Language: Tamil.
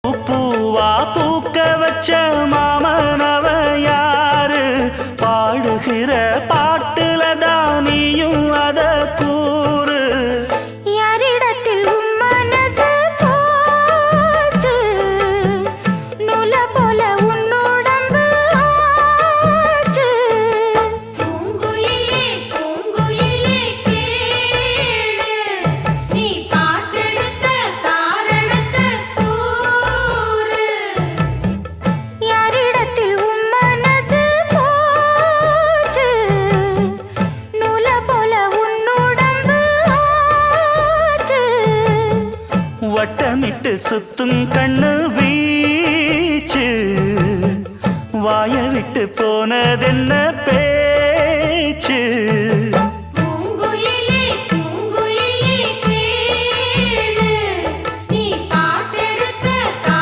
பூவா பூக்க வச்ச மாமனவ யாரு பாடுகிற பாட்டுல தானியும் அத கூறு யாரிடத்தில் மனசு போச்சு நூல போல உன்னுடம்பு ஆச்சு பூங்குயிலே பூங்குயிலே கேளு நீ பாட்டெடுத்த காரணத்தை கூறு யாரிடத்தில் மனசு போச்சு நூல போல உன்னுடம்பு ஆச்சு வட்டமிட்டு சுத்தும் கண்ணு வீச்சு வாய விட்டு போனதென்ன பேச்சு